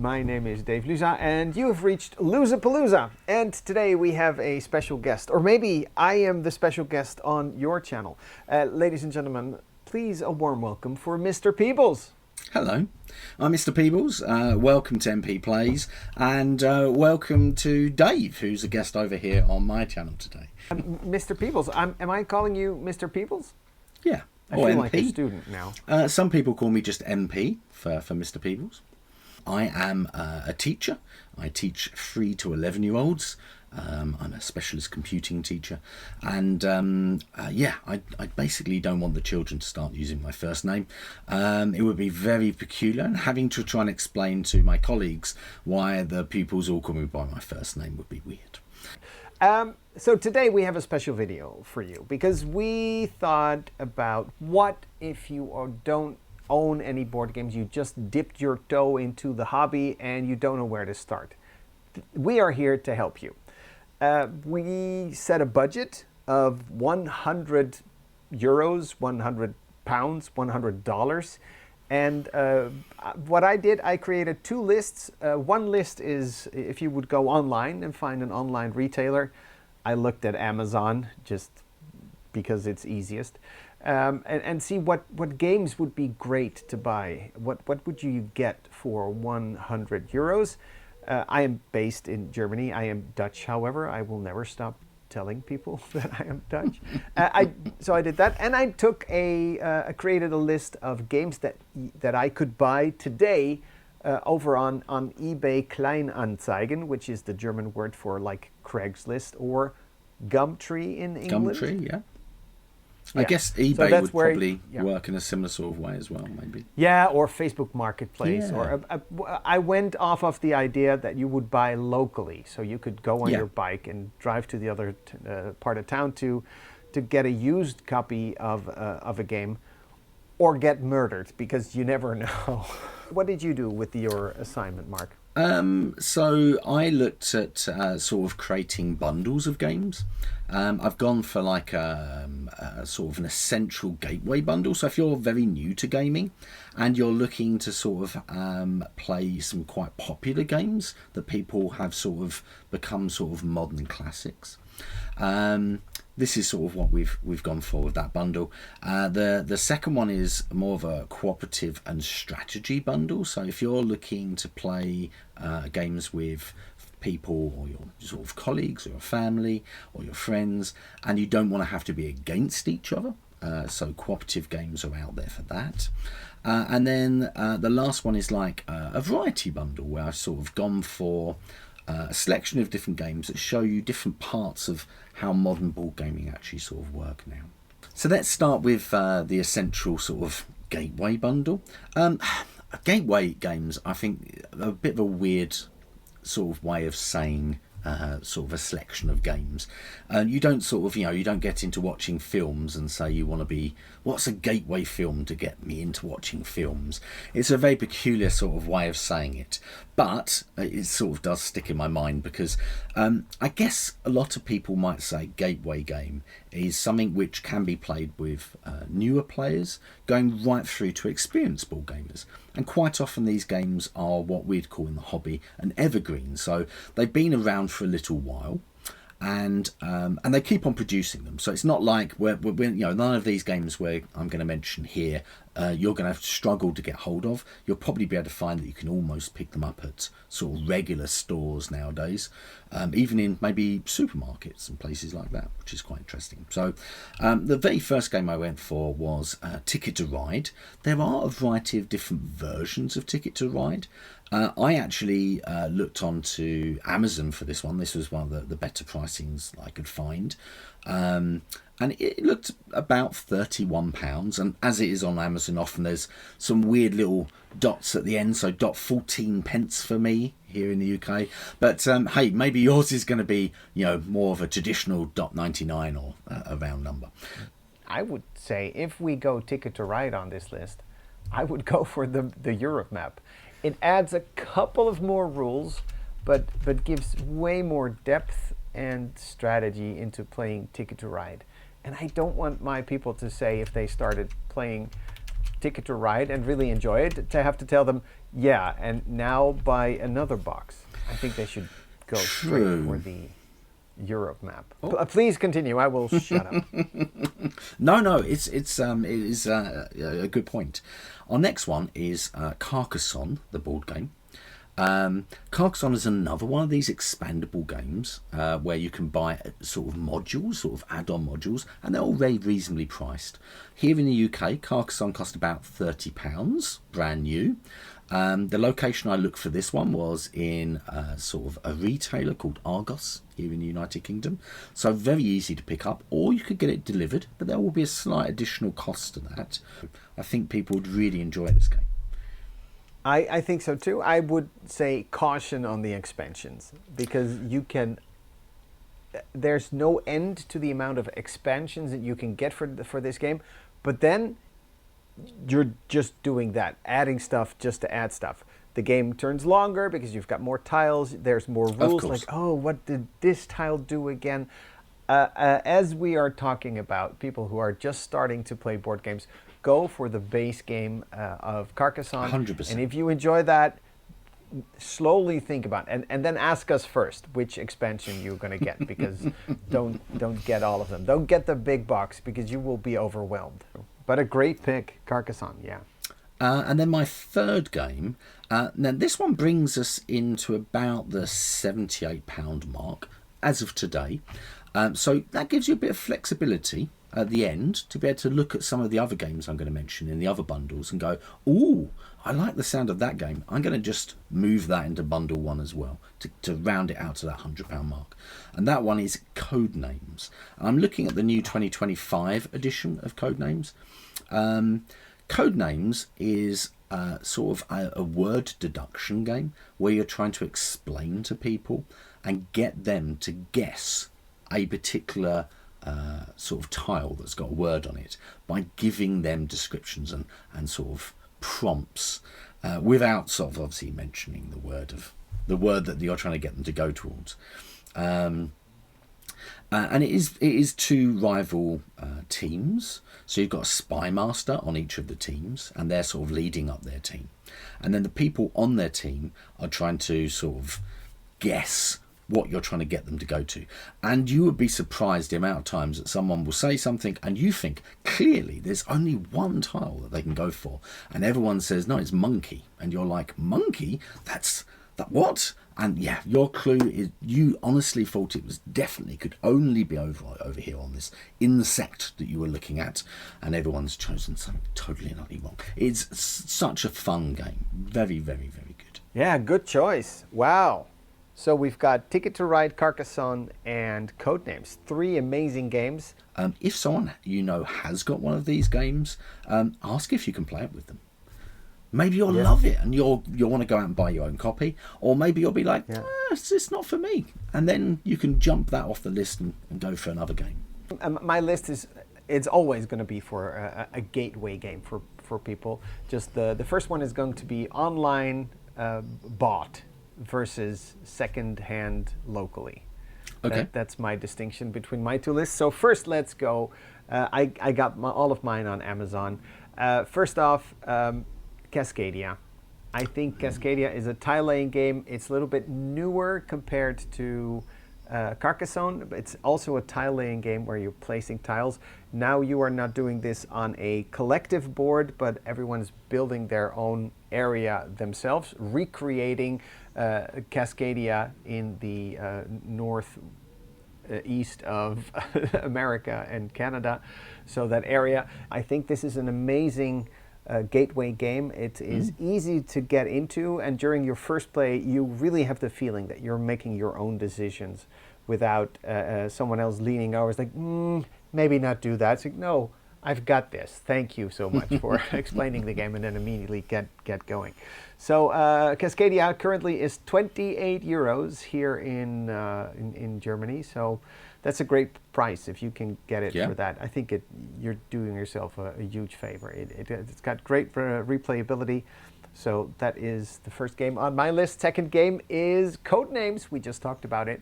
My name is Dave Luza, and you have reached Luzapalooza. And today we have a special guest, or maybe I am the special guest on your channel. Ladies and gentlemen, please a warm welcome for Mr. Peebles. Hello, I'm Mr. Peebles. Welcome to MP Plays, and welcome to Dave, who's a guest over here on my channel today. Mr. Peebles, am I calling you Mr. Peebles? Yeah, I feel like a student now. Some people call me just MP for Mr. Peebles. I am a teacher. I teach 3 to 11-year-olds. I'm a specialist computing teacher, and I basically don't want the children to start using my first name. It would be very peculiar, and having to try and explain to my colleagues why the pupils all call me by my first name would be weird. So today we have a special video for you because we thought about what if you don't own any board games, you just dipped your toe into the hobby and you don't know where to start. We are here to help you. We set a budget of 100 euros, 100 pounds, $100. And what I did, I created 2 lists. One list is if you would go online and find an online retailer. I looked at Amazon just because it's easiest. And see what games would be great to buy. What would you get for 100 euros? I am based in Germany. I am Dutch, however. I will never stop telling people that I am Dutch. So I did that, and I took I created a list of games that I could buy today over on eBay Kleinanzeigen, which is the German word for like Craigslist or Gumtree in England. Gumtree, yeah. I guess eBay so would probably work in a similar sort of way as well, maybe. Yeah, or Facebook Marketplace. Yeah. Or I went off of the idea that you would buy locally, so you could go on your bike and drive to the other part of town to get a used copy of a game, or get murdered because you never know. What did you do with your assignment, Mark? So I looked at sort of creating bundles of games. I've gone for like a sort of an essential gateway bundle. So if you're very new to gaming and you're looking to sort of play some quite popular games that people have sort of become sort of modern classics, this is sort of what we've gone for with that bundle. The second one is more of a cooperative and strategy bundle. So if you're looking to play games with people or your sort of colleagues or your family or your friends, and you don't want to have to be against each other, so cooperative games are out there for that. And then the last one is like a variety bundle where I've sort of gone for a selection of different games that show you different parts of how modern board gaming actually sort of work now. So let's start with the essential sort of gateway bundle. Gateway games, I think, are a bit of a weird sort of way of saying sort of a selection of games. You don't sort of, you don't get into watching films and say you want to be, what's a gateway film to get me into watching films? It's a very peculiar sort of way of saying it, but it sort of does stick in my mind because I guess a lot of people might say gateway game is something which can be played with newer players going right through to experienced ball gamers. And quite often these games are what we'd call in the hobby an evergreen. So they've been around for a little while, and they keep on producing them. So it's not like we're none of these games where I'm going to mention here you're going to struggle to get hold of. You'll probably be able to find that you can almost pick them up at sort of regular stores nowadays, even in maybe supermarkets and places like that, which is quite interesting. So the very first game I went for was Ticket to Ride. There are a variety of different versions of Ticket to Ride. I actually looked onto Amazon for this one. This was one of the better pricings I could find. And it looked about £31, and as it is on Amazon, often there's some weird little dots at the end, so .14 for me here in the UK. But hey, maybe yours is going to be more of a traditional .99 or a round number. I would say if we go Ticket to Ride on this list, I would go for the Europe map. It adds a couple of more rules, but gives way more depth and strategy into playing Ticket to Ride. And I don't want my people to say if they started playing Ticket to Ride and really enjoy it, to have to tell them, yeah, and now buy another box. I think they should go straight for the Europe map. Please continue. I will shut up. No, it is a good point. Our next one is Carcassonne, the board game. Carcassonne is another one of these expandable games where you can buy sort of modules, sort of add-on modules, and they're all very reasonably priced. Here in the UK, Carcassonne cost about £30, brand new. The location I looked for this one was in sort of a retailer called Argos here in the United Kingdom. So very easy to pick up, or you could get it delivered, but there will be a slight additional cost to that. I think people would really enjoy this game. I think so too. I would say caution on the expansions, because there's no end to the amount of expansions that you can get for this game, but then you're just doing that, adding stuff just to add stuff. The game turns longer because you've got more tiles, there's more rules, like, oh, what did this tile do again? As we are talking about people who are just starting to play board games, go for the base game of Carcassonne. 100%. And if you enjoy that, slowly think about it. And then ask us first which expansion you're going to get, because don't get all of them. Don't get the big box, because you will be overwhelmed. But a great pick, Carcassonne, yeah. And then my third game, now this one brings us into about the £78 mark as of today. So that gives you a bit of flexibility at the end to be able to look at some of the other games I'm going to mention in the other bundles and go, ooh, I like the sound of that game. I'm going to just move that into bundle one as well to round it out to that £100 mark. And that one is Codenames. I'm looking at the new 2025 edition of Codenames. Codenames is sort of a word deduction game where you're trying to explain to people and get them to guess a particular sort of tile that's got a word on it by giving them descriptions and sort of prompts without sort of obviously mentioning the word that you're trying to get them to go towards. And it is two rival teams. So you've got a spy master on each of the teams, and they're sort of leading up their team. And then the people on their team are trying to sort of guess what you're trying to get them to go to. And you would be surprised the amount of times that someone will say something and you think clearly there's only one tile that they can go for, and everyone says no, it's monkey, and you're like, monkey? That what? And yeah, your clue is you honestly thought it was definitely could only be over here on this insect that you were looking at, and everyone's chosen something totally and utterly wrong. It's such a fun game. Very, very, very good. Yeah, good choice. Wow. So we've got Ticket to Ride, Carcassonne, and Codenames. 3 amazing games. If someone you know has got one of these games, ask if you can play it with them. Maybe you'll love it and you'll want to go out and buy your own copy, or maybe you'll be like, it's not for me, and then you can jump that off the list and go for another game. My list it's always going to be for a gateway game for people. Just the first one is going to be online bought versus second-hand locally. Okay. That's my distinction between my 2 lists. So first, let's go. I got all of mine on Amazon. First off, Cascadia. I think Cascadia is a tile-laying game. It's a little bit newer compared to Carcassonne. But it's also a tile-laying game where you're placing tiles. Now you are not doing this on a collective board, but everyone's building their own area themselves, recreating Cascadia in the northeast of America and Canada. So that area, I think this is an amazing gateway game. It is easy to get into, and during your first play you really have the feeling that you're making your own decisions without someone else leaning over. It's like, maybe not do that. It's like, no, I've got this. Thank you so much for explaining the game, and then immediately get going. So Cascadia currently is 28 euros here in Germany. So that's a great price if you can get it for that. I think you're doing yourself a huge favor. It's got great replayability. So that is the first game on my list. Second game is Codenames. We just talked about it.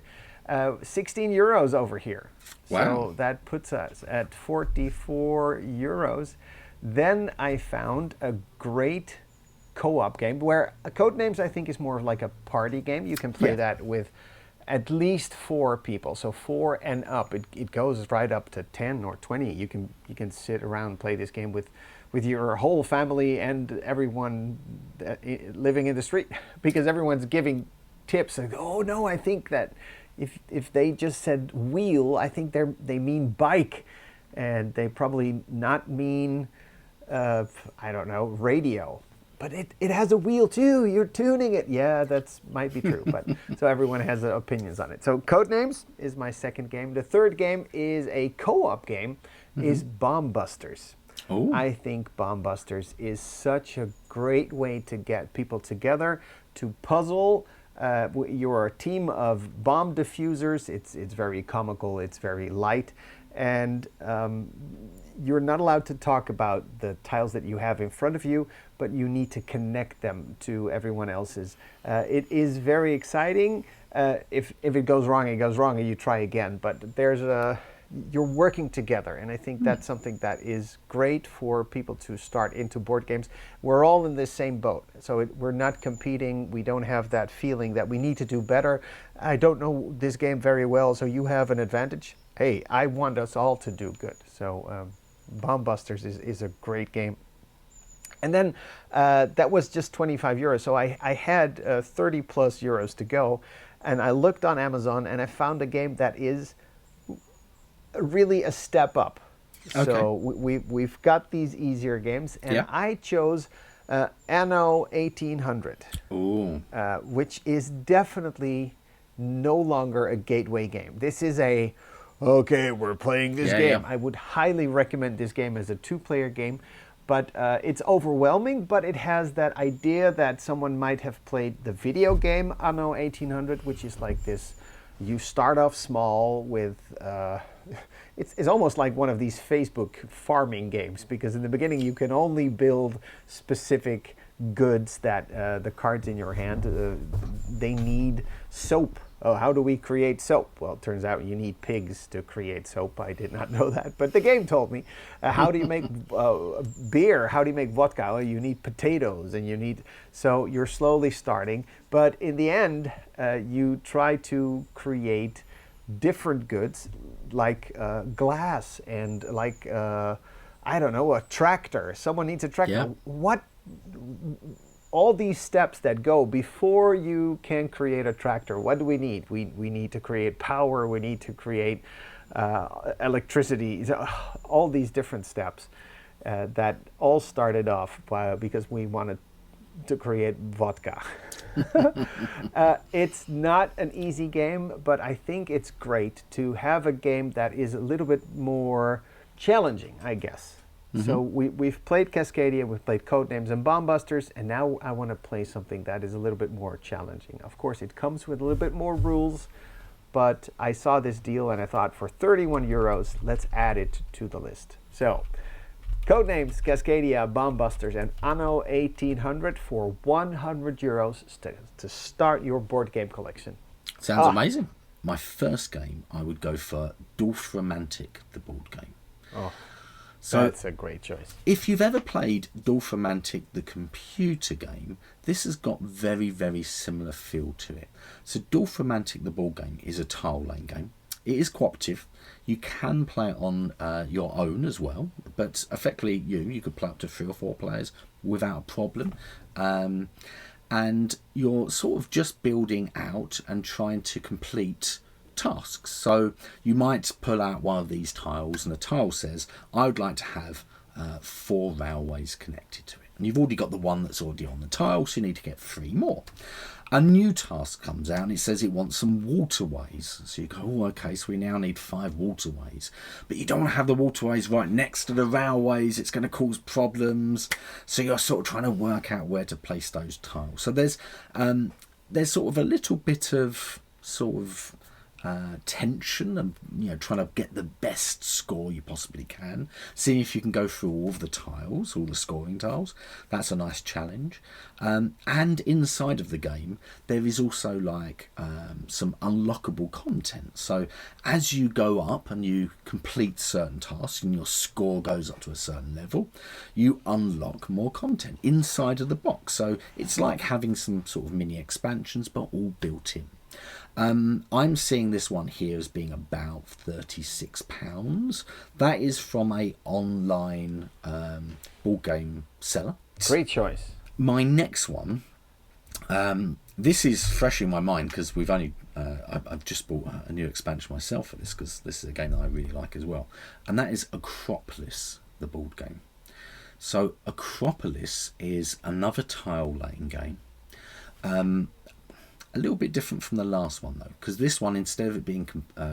16 euros over here. Wow. So that puts us at 44 euros. Then I found a great co-op game where Codenames I think is more of like a party game. You can play Yeah. that with at least 4 people, so 4 and up. It goes right up to 10 or 20. You can sit around and play this game with your whole family and everyone living in the street because everyone's giving tips. Like, oh no, I think that if they just said wheel, I think they mean bike, and they probably not mean I don't know, radio. But it has a wheel too. You're tuning it. Yeah, that's might be true. But so everyone has opinions on it. So Codenames is my second game. The third game is a co-op game. Is Bomb Busters. Oh. I think Bomb Busters is such a great way to get people together to puzzle. You're a team of bomb diffusers. It's very comical. It's very light, and you're not allowed to talk about the tiles that you have in front of you, but you need to connect them to everyone else's. It is very exciting. If it goes wrong, it goes wrong, and you try again. But you're working together, and I think that's something that is great for people to start into board games. We're all in the same boat, so we're not competing. We don't have that feeling that we need to do better. I don't know this game very well, so you have an advantage. Hey, I want us all to do good. So Bomb Busters is a great game. And then that was just 25 euros, so I had 30 plus euros to go, and I looked on Amazon and I found a game that is really a step up. Okay. So we've got these easier games, and Yeah. I chose Anno 1800, which is definitely no longer a gateway game. This is okay, we're playing this game. Yeah. I would highly recommend this game as a two-player game, but it's overwhelming, but it has that idea that someone might have played the video game Anno 1800, which is like this. You start off small with, it's almost like one of these Facebook farming games, because in the beginning you can only build specific goods that the cards in your hand, they need soap. Oh, how do we create soap? Well, it turns out you need pigs to create soap. I did not know that, but the game told me. How do you make beer? How do you make vodka? Well, you need potatoes, and so you're slowly starting. But in the end, you try to create different goods like glass and like, I don't know, a tractor. Someone needs a tractor. Yeah. What? All these steps that go before you can create a tractor. What do we need? We need to create power. We need to create electricity. All these different steps that all started off because we wanted to create vodka. It's not an easy game, but I think it's great to have a game that is a little bit more challenging, I guess. So we've played Cascadia, we've played Codenames and Bomb Busters, and now I want to play something that is a little bit more challenging. Of course, it comes with a little bit more rules, but I saw this deal and I thought for 31 euros, let's add it to the list. So, Codenames, Cascadia, Bomb Busters, and Anno 1800 for 100 euros to start your board game collection. Sounds amazing. My first game, I would go for Dorfromantik, the board game. Oh. So That's a great choice. if you've ever played Dorfromantik, the computer game, this has got very, very similar feel to it. So Dorfromantik, the board game, is a tile laying game. It is cooperative. You can play it on your own as well, but effectively you could play up to 3 or 4 players without a problem. And you're sort of just building out and trying to complete tasks. So you might pull out one of these tiles, and the tile says, I would like to have 4 railways connected to it. And you've already got the one that's already on the tile, so you need to get 3 more. A new task comes out and it says it wants some waterways. So you go, oh, okay, so we now need 5 waterways. But you don't want to have the waterways right next to the railways. It's going to cause problems. So you're sort of trying to work out where to place those tiles. So there's sort of a little bit of sort of tension and trying to get the best score you possibly can, seeing if you can go through all of the tiles, all the scoring tiles. That's a nice challenge. And inside of the game there is also like some unlockable content. So as you go up and you complete certain tasks and your score goes up to a certain level, you unlock more content inside of the box. So it's like having some sort of mini expansions, but all built in. I'm seeing this one here as being about £36. That is from a online board game seller. Great choice. My next one, this is fresh in my mind because we've only I've just bought a new expansion myself for this, because this is a game that I really like as well, and that is Acropolis, the board game. So Acropolis is another tile laying game. A little bit different from the last one though, because this one, instead of it being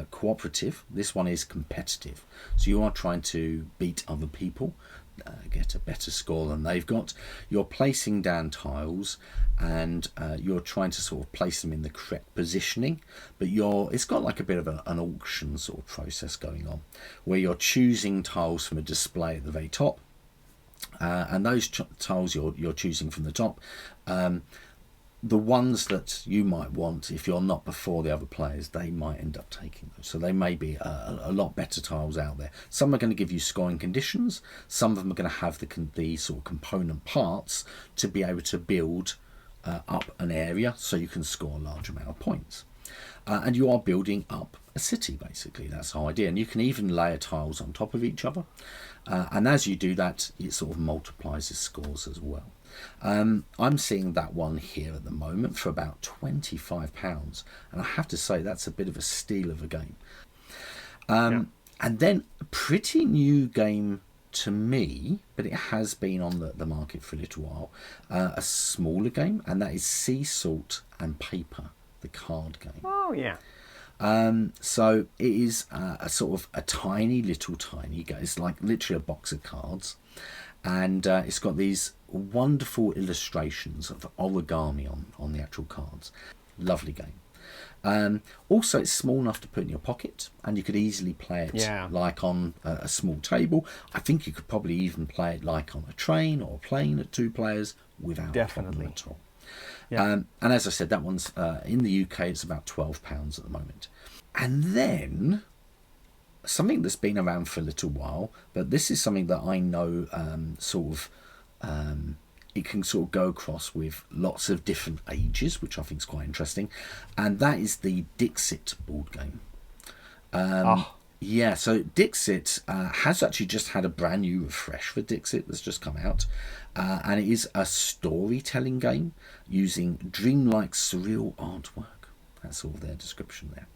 cooperative, this one is competitive. So you are trying to beat other people, get a better score than they've got. You're placing down tiles and you're trying to sort of place them in the correct positioning, but it's got like a bit of an auction sort of process going on, where you're choosing tiles from a display at the very top, and those tiles you're choosing from the top, the ones that you might want, if you're not before the other players, they might end up taking those. So they may be a lot better tiles out there. Some are going to give you scoring conditions. Some of them are going to have the sort of component parts to be able to build up an area so you can score a large amount of points. And you are building up a city, basically. That's the idea. And you can even layer tiles on top of each other. And as you do that, it sort of multiplies the scores as well. I'm seeing that one here at the moment for about £25, and I have to say that's a bit of a steal of a game. And then a pretty new game to me, but it has been on the market for a little while, a smaller game, and that is Sea Salt and Paper, the card game. Oh yeah. So it is a sort of a tiny game. It's like literally a box of cards, and it's got these wonderful illustrations of origami on the actual cards. Lovely game. Also, it's small enough to put in your pocket, and you could easily play it like on a small table. I think you could probably even play it like on a train or a plane at 2 players without a problem at all. Yeah. And as I said, that one's in the UK, it's about £12 at the moment. And then something that's been around for a little while, but this is something that I know it can sort of go across with lots of different ages, which I think is quite interesting, and that is the Dixit board game. Yeah, so Dixit has actually just had a brand new refresh for Dixit that's just come out, and it is a storytelling game using dreamlike surreal artwork. That's all their description there.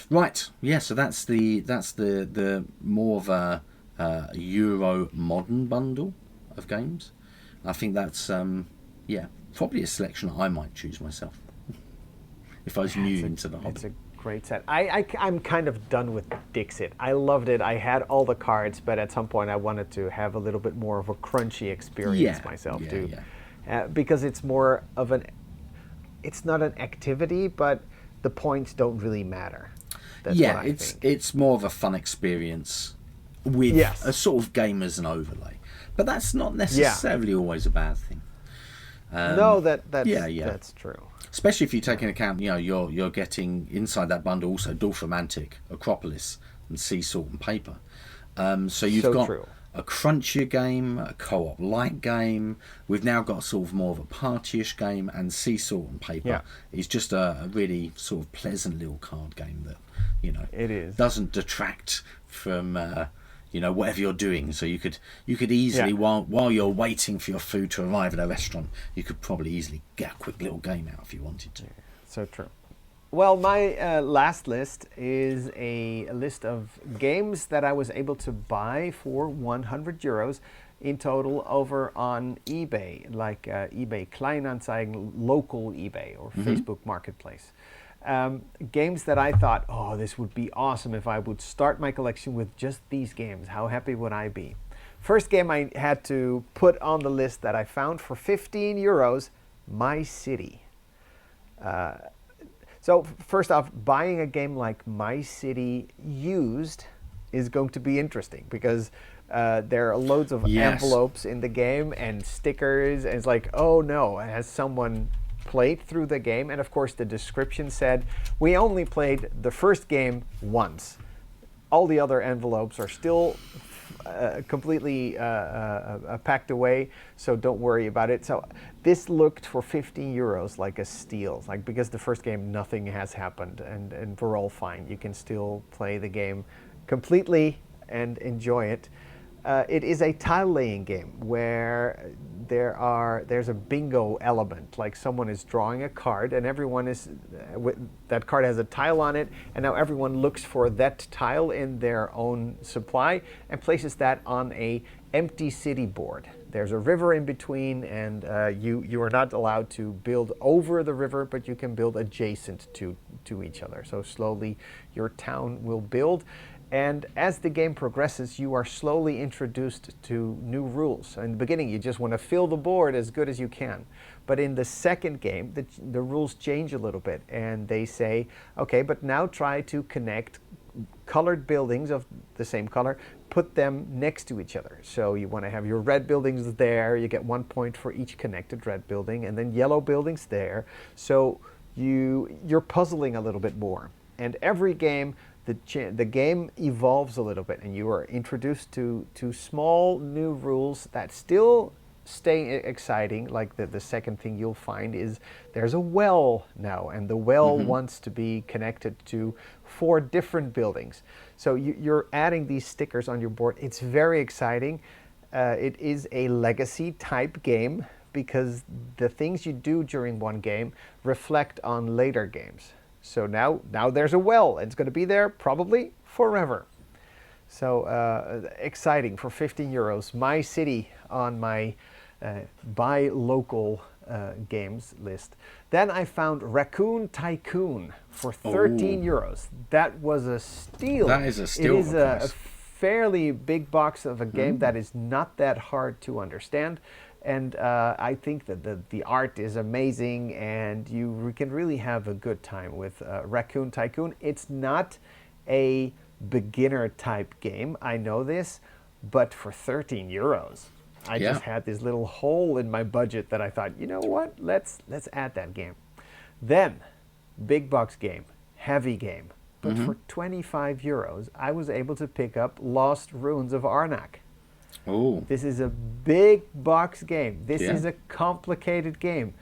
Right, yeah, so that's the more of a Euro modern bundle of games. I think that's probably a selection I might choose myself if I was new into the hobby. It's a great set. I'm kind of done with Dixit. I loved it. I had all the cards, but at some point I wanted to have a little bit more of a crunchy experience myself too. Because it's more of it's not an activity, but the points don't really matter. That's what I think. It's more of a fun experience with a sort of game as an overlay. But that's not necessarily always a bad thing. No, that's true. Especially if you take into account, you're getting inside that bundle also Dorfromantik, Acropolis, and Sea Salt and Paper. So you've got a crunchier game, a co-op light game. We've now got sort of more of a partyish game, and Sea Salt and Paper is just a really sort of pleasant little card game that it is doesn't detract from whatever you're doing. So you could easily while you're waiting for your food to arrive at a restaurant, you could probably easily get a quick little game out if you wanted to. So true. Well, my last list is a list of games that I was able to buy for €100 in total over on eBay, like eBay Kleinanzeigen, local eBay, or Facebook Marketplace. Games that I thought, this would be awesome if I would start my collection with just these games. How happy would I be? First game I had to put on the list that I found for €15, My City. So first off, buying a game like My City used is going to be interesting because there are loads of Yes. envelopes in the game and stickers, and it's like, oh no, has someone played through the game? And of course, the description said we only played the first game once. All the other envelopes are still completely packed away, so don't worry about it. So this looked for 15 euros like a steal, like because the first game nothing has happened and we're all fine. You can still play the game completely and enjoy it. It is a tile laying game where there's a bingo element, like someone is drawing a card and everyone is that card has a tile on it, and now everyone looks for that tile in their own supply and places that on a empty city board. There's a river in between, and you are not allowed to build over the river, but you can build adjacent to each other. So slowly your town will build. And as the game progresses, you are slowly introduced to new rules. In the beginning, you just want to fill the board as good as you can. But in the second game, the rules change a little bit. And they say, okay, but now try to connect colored buildings of the same color, put them next to each other. So you want to have your red buildings there. You get 1 point for each connected red building. And then yellow buildings there. So you're puzzling a little bit more. And every game, the game evolves a little bit, and you are introduced to small new rules that still stay exciting. Like the second thing you'll find is there's a well now, and the well wants to be connected to 4 different buildings. So you're adding these stickers on your board. It's very exciting. It is a legacy type game because the things you do during one game reflect on later games. So now there's a well, and it's going to be there probably forever. So exciting for 15 euros. My City on my buy local games list. Then I found Raccoon Tycoon for 13 euros. That was a steal. That is a steal. It is a fairly big box of a game that is not that hard to understand. And I think that the art is amazing, and you can really have a good time with Raccoon Tycoon. It's not a beginner type game, I know this, but for 13 euros, I just had this little hole in my budget that I thought, you know what, let's add that game. Then, big box game, heavy game, but for 25 euros, I was able to pick up Lost Ruins of Arnak. Oh. This is a big box game. This is a complicated game.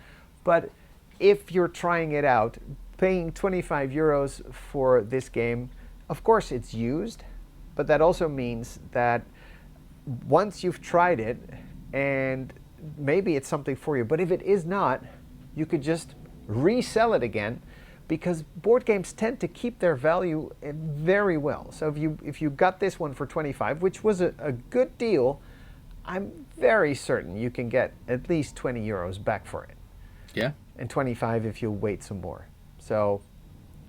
But if you're trying it out, paying 25 euros for this game, of course it's used, but that also means that once you've tried it, and maybe it's something for you, but if it is not, you could just resell it again, because board games tend to keep their value very well. So if you got this one for 25, which was a good deal, I'm very certain you can get at least 20 euros back for it. Yeah. And 25 if you wait some more. So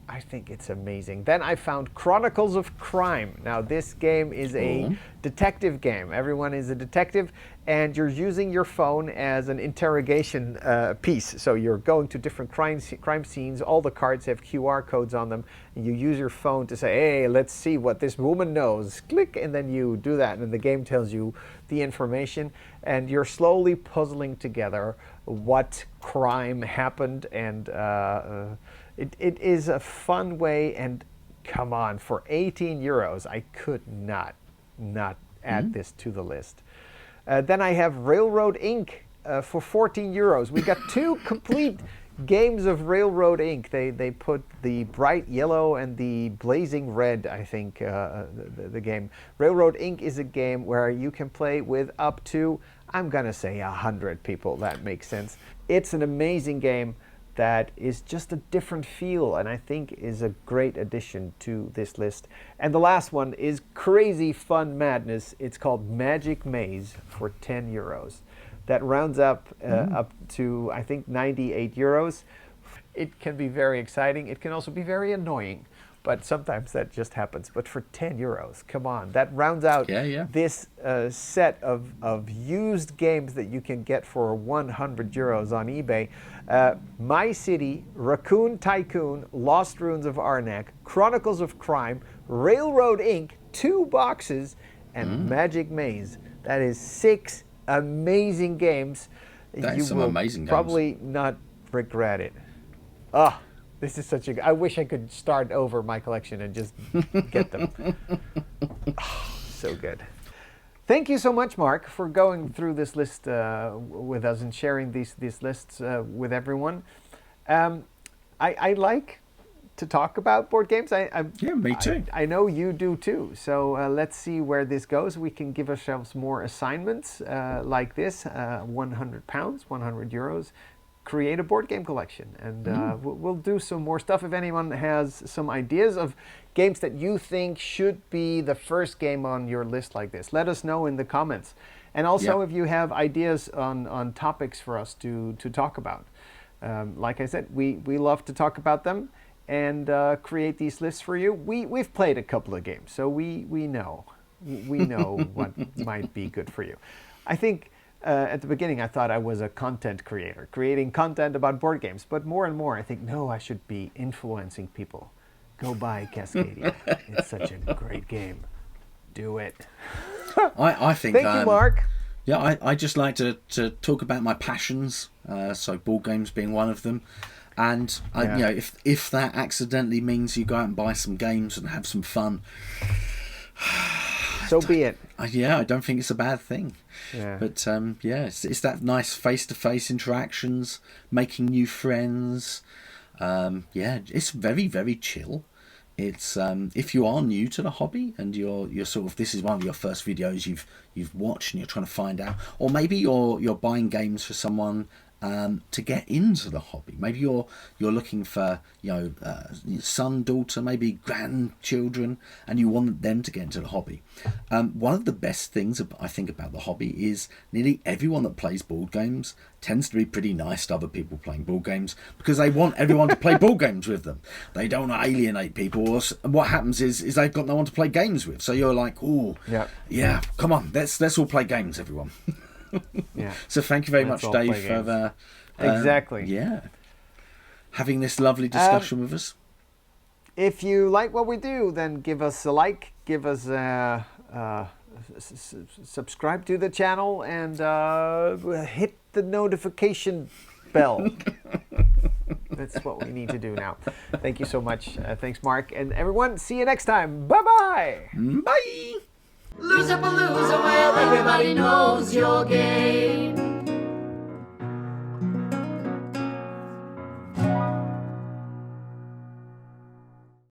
I think it's amazing. Then I found Chronicles of Crime. Now this game is a detective game. Everyone is a detective, and you're using your phone as an interrogation piece. So you're going to different crime scenes. All the cards have QR codes on them, and you use your phone to say, hey, let's see what this woman knows. Click, and then you do that, and the game tells you the information, and you're slowly puzzling together what crime happened, and it is a fun way. And come on, for 18 euros, I could not add this to the list. Then I have Railroad Inc. For 14 euros. We got 2 complete games of Railroad Inc. They put the bright yellow and the blazing red, I think, the game. Railroad Inc. is a game where you can play with up to, I'm going to say 100 people. That makes sense. It's an amazing game that is just a different feel, and I think is a great addition to this list. And the last one is crazy fun madness. It's called Magic Maze for 10 euros. That rounds up to, I think, 98 euros. It can be very exciting. It can also be very annoying. but sometimes that just happens. But for 10 euros, come on, that rounds out this set of used games that you can get for 100 euros on eBay. My City, Raccoon Tycoon, Lost Ruins of Arnak, Chronicles of Crime, Railroad Inc., 2 boxes, and Magic Maze. That is 6 amazing games. That's some amazing games. Probably not regret it. Oh, this is such a... I wish I could start over my collection and just get them. Oh, so good. Thank you so much, Mark, for going through this list with us and sharing these lists with everyone. I like to talk about board games. Yeah, me too. I know you do too. So let's see where this goes. We can give ourselves more assignments like this, £100, 100 euros. Create a board game collection, and we'll do some more stuff. If anyone has some ideas of games that you think should be the first game on your list like this, let us know in the comments. And also if you have ideas on topics for us to talk about. Like I said, we love to talk about them and create these lists for you. We've played a couple of games, so we know what might be good for you. I think at the beginning I thought I was a content creator, creating content about board games, but more and more I think, no, I should be influencing people. Go buy Cascadia. It's such a great game. Do it. I think... Thank you, Mark. Yeah, I just like to talk about my passions, so board games being one of them. And you know, if that accidentally means you go out and buy some games and have some fun, so be it. I don't think it's a bad thing. Yeah. But it's that nice face-to-face interactions, making new friends. It's very, very chill. It's if you are new to the hobby and you're sort of, this is one of your first videos you've watched and you're trying to find out, or maybe you're buying games for someone to get into the hobby. Maybe you're looking for son, daughter, maybe grandchildren, and you want them to get into the hobby. One of the best things I think about the hobby is nearly everyone that plays board games tends to be pretty nice to other people playing board games, because they want everyone to play board games with them. They don't want to alienate people. Or what happens is they've got no one to play games with. So you're like, oh, yeah, come on, let's all play games, everyone. Yeah. So thank you very much, Dave, for having this lovely discussion with us. If you like what we do, then give us a like, give us subscribe to the channel, and hit the notification bell. That's what we need to do now. Thank you so much. Thanks, Mark, and everyone. See you next time. Bye-bye. Bye. Loser Palooza, where everybody knows your game.